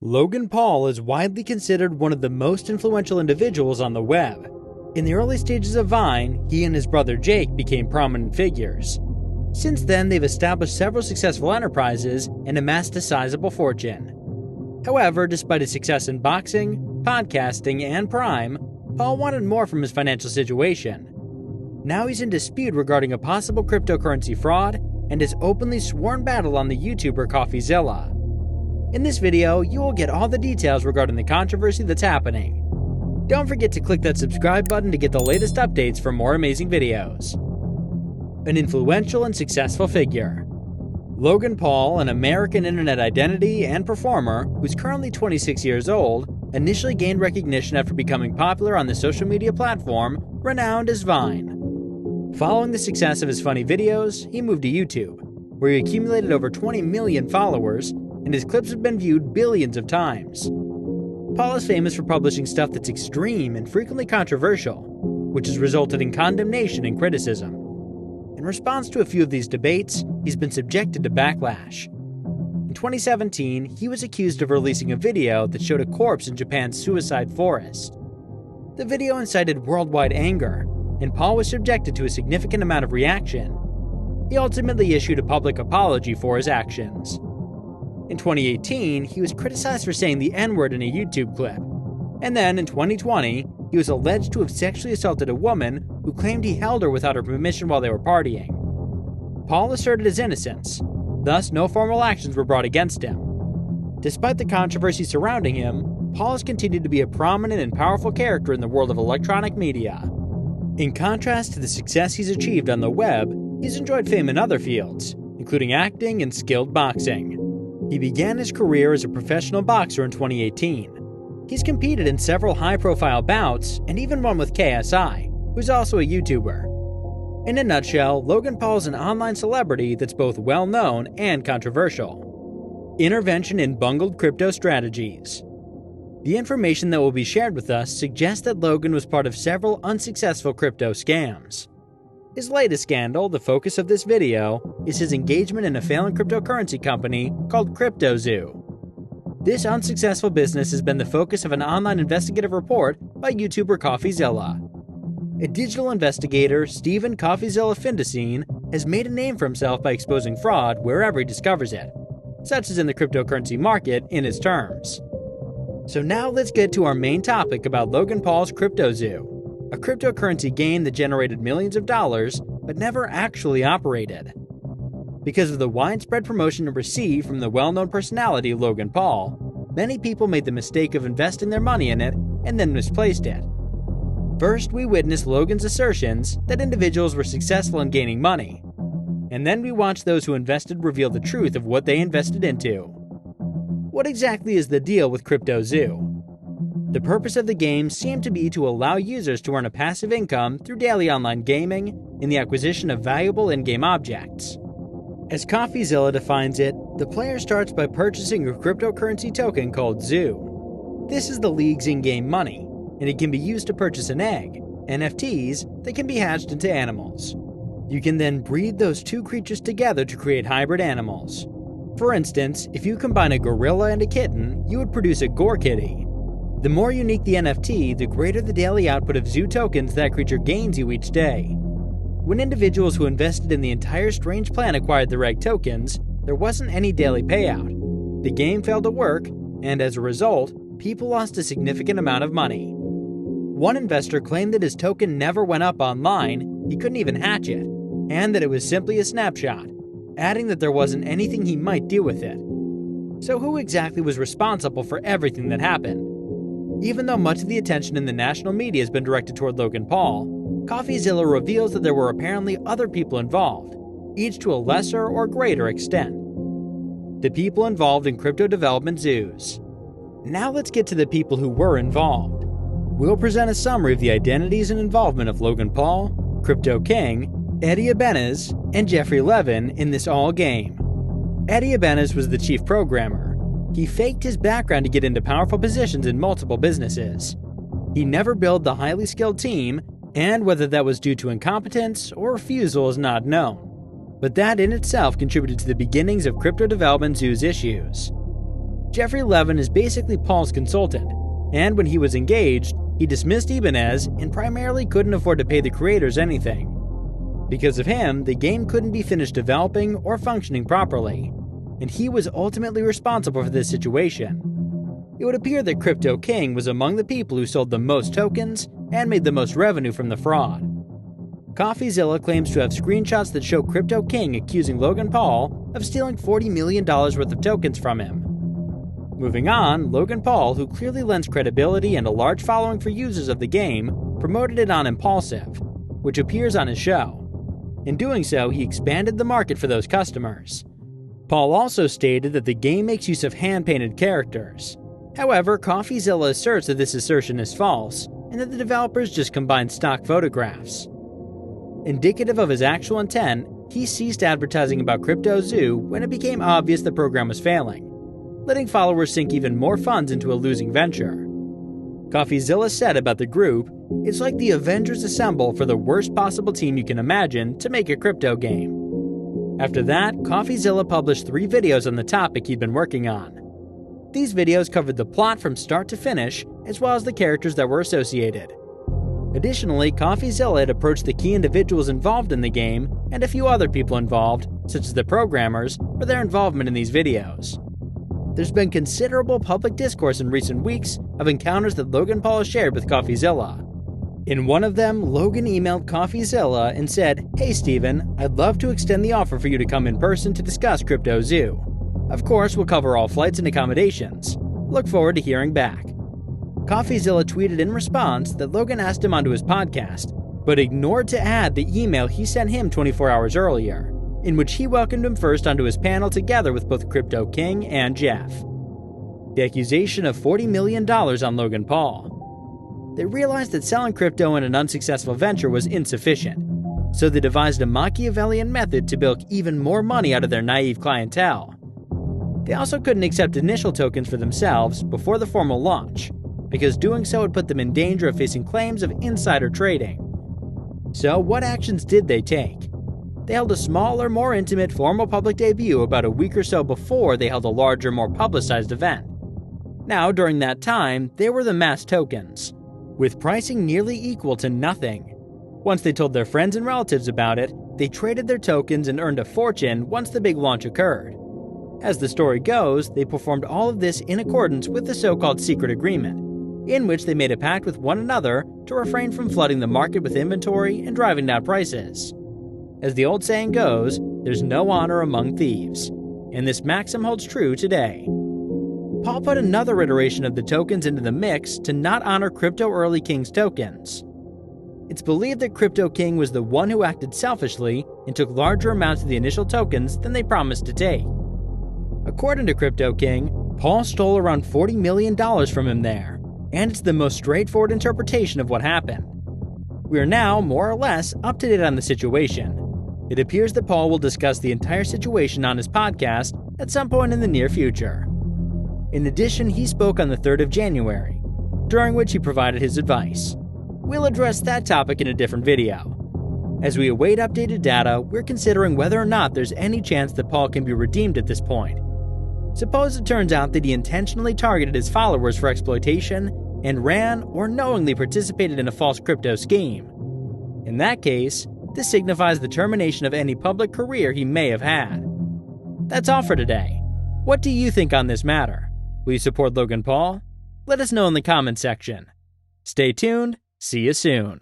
Logan Paul is widely considered one of the most influential individuals on the web. In the early stages of Vine, he and his brother Jake became prominent figures. Since then, they've established several successful enterprises and amassed a sizable fortune. However, despite his success in boxing, podcasting, and Prime, Paul wanted more from his financial situation. Now he's in dispute regarding a possible cryptocurrency fraud and has openly sworn battle on the YouTuber CoffeeZilla. In this video, you will get all the details regarding the controversy that's happening. Don't forget to click that subscribe button to get the latest updates for more amazing videos. An influential and successful figure. Logan Paul, an American internet identity and performer who's currently 26 years old, initially gained recognition after becoming popular on the social media platform renowned as Vine. Following the success of his funny videos, he moved to YouTube, where he accumulated over 20 million followers, and his clips have been viewed billions of times. Paul is famous for publishing stuff that's extreme and frequently controversial, which has resulted in condemnation and criticism. In response to a few of these debates, he's been subjected to backlash. In 2017, he was accused of releasing a video that showed a corpse in Japan's suicide forest. The video incited worldwide anger, and Paul was subjected to a significant amount of reaction. He ultimately issued a public apology for his actions. In 2018, he was criticized for saying the N-word in a YouTube clip. And then, in 2020, he was alleged to have sexually assaulted a woman who claimed he held her without her permission while they were partying. Paul asserted his innocence, thus no formal actions were brought against him. Despite the controversy surrounding him, Paul has continued to be a prominent and powerful character in the world of electronic media. In contrast to the success he's achieved on the web, he's enjoyed fame in other fields, including acting and skilled boxing. He began his career as a professional boxer in 2018. He's competed in several high-profile bouts and even one with KSI, who's also a YouTuber. In a nutshell, Logan Paul is an online celebrity that's both well-known and controversial. Intervention in bungled crypto strategies. The information that will be shared with us suggests that Logan was part of several unsuccessful crypto scams. His latest scandal, the focus of this video, is his engagement in a failing cryptocurrency company called CryptoZoo. This unsuccessful business has been the focus of an online investigative report by YouTuber CoffeeZilla. A digital investigator, Stephen CoffeeZilla Findeisen, has made a name for himself by exposing fraud wherever he discovers it, such as in the cryptocurrency market in his terms. So now let's get to our main topic about Logan Paul's CryptoZoo, a cryptocurrency game that generated millions of dollars but never actually operated. Because of the widespread promotion it received from the well-known personality Logan Paul, many people made the mistake of investing their money in it and then misplaced it. First, we witnessed Logan's assertions that individuals were successful in gaining money, and then we watched those who invested reveal the truth of what they invested into. What exactly is the deal with CryptoZoo? The purpose of the game seemed to be to allow users to earn a passive income through daily online gaming and the acquisition of valuable in-game objects. As CoffeeZilla defines it, the player starts by purchasing a cryptocurrency token called Zoo. This is the league's in-game money, and it can be used to purchase an egg, NFTs, that can be hatched into animals. You can then breed those two creatures together to create hybrid animals. For instance, if you combine a gorilla and a kitten, you would produce a Gore Kitty. The more unique the NFT, the greater the daily output of Zoo tokens that creature gains you each day. When individuals who invested in the entire strange plan acquired the reg tokens, there wasn't any daily payout. The game failed to work, and as a result, people lost a significant amount of money. One investor claimed that his token never went up online, he couldn't even hatch it, and that it was simply a snapshot, adding that there wasn't anything he might do with it. So who exactly was responsible for everything that happened? Even though much of the attention in the national media has been directed toward Logan Paul, CoffeeZilla reveals that there were apparently other people involved, each to a lesser or greater extent. The people involved in crypto development zoos. Now let's get to the people who were involved. We'll present a summary of the identities and involvement of Logan Paul, Crypto King, Eddie Ibanez, and Jeffrey Levin in this all game. Eddie Ibanez was the chief programmer. He faked his background to get into powerful positions in multiple businesses. He never built the highly skilled team, and whether that was due to incompetence or refusal is not known. But that in itself contributed to the beginnings of crypto development zoo's issues. Jeffrey Levin is basically Paul's consultant, and when he was engaged, he dismissed Ibanez and primarily couldn't afford to pay the creators anything. Because of him, the game couldn't be finished developing or functioning properly, and he was ultimately responsible for this situation. It would appear that Crypto King was among the people who sold the most tokens and made the most revenue from the fraud. CoffeeZilla claims to have screenshots that show Crypto King accusing Logan Paul of stealing $40 million worth of tokens from him. Moving on, Logan Paul, who clearly lends credibility and a large following for users of the game, promoted it on Impulsive, which appears on his show. In doing so, he expanded the market for those customers. Paul also stated that the game makes use of hand-painted characters. However, CoffeeZilla asserts that this assertion is false, and that the developers just combined stock photographs. Indicative of his actual intent, he ceased advertising about CryptoZoo when it became obvious the program was failing, letting followers sink even more funds into a losing venture. CoffeeZilla said about the group, "It's like the Avengers assemble for the worst possible team you can imagine to make a crypto game." After that, CoffeeZilla published 3 videos on the topic he'd been working on. These videos covered the plot from start to finish, as well as the characters that were associated. Additionally, CoffeeZilla had approached the key individuals involved in the game and a few other people involved, such as the programmers, for their involvement in these videos. There's been considerable public discourse in recent weeks of encounters that Logan Paul has shared with CoffeeZilla. In one of them, Logan emailed CoffeeZilla and said, "Hey Stephen, I'd love to extend the offer for you to come in person to discuss CryptoZoo. Of course, we'll cover all flights and accommodations. Look forward to hearing back." CoffeeZilla tweeted in response that Logan asked him onto his podcast, but ignored to add the email he sent him 24 hours earlier, in which he welcomed him first onto his panel together with both Crypto King and Jeff. The accusation of $40 million on Logan Paul. They realized that selling crypto in an unsuccessful venture was insufficient, so they devised a Machiavellian method to bilk even more money out of their naive clientele. They also couldn't accept initial tokens for themselves before the formal launch, because doing so would put them in danger of facing claims of insider trading. So what actions did they take? They held a smaller, more intimate, formal public debut about a week or so before they held a larger, more publicized event. Now, during that time, they were the mass tokens, with pricing nearly equal to nothing. Once they told their friends and relatives about it, they traded their tokens and earned a fortune once the big launch occurred. As the story goes, they performed all of this in accordance with the so-called secret agreement, in which they made a pact with one another to refrain from flooding the market with inventory and driving down prices. As the old saying goes, there's no honor among thieves, and this maxim holds true today. Paul put another iteration of the tokens into the mix to not honor Crypto Early King's tokens. It's believed that Crypto King was the one who acted selfishly and took larger amounts of the initial tokens than they promised to take. According to Crypto King, Paul stole around $40 million from him there, and it's the most straightforward interpretation of what happened. We are now, more or less, up to date on the situation. It appears that Paul will discuss the entire situation on his podcast at some point in the near future. In addition, he spoke on the 3rd of January, during which he provided his advice. We'll address that topic in a different video. As we await updated data, we're considering whether or not there's any chance that Paul can be redeemed at this point. Suppose it turns out that he intentionally targeted his followers for exploitation and ran or knowingly participated in a false crypto scheme. In that case, this signifies the termination of any public career he may have had. That's all for today. What do you think on this matter? Will you support Logan Paul? Let us know in the comments section. Stay tuned. See you soon.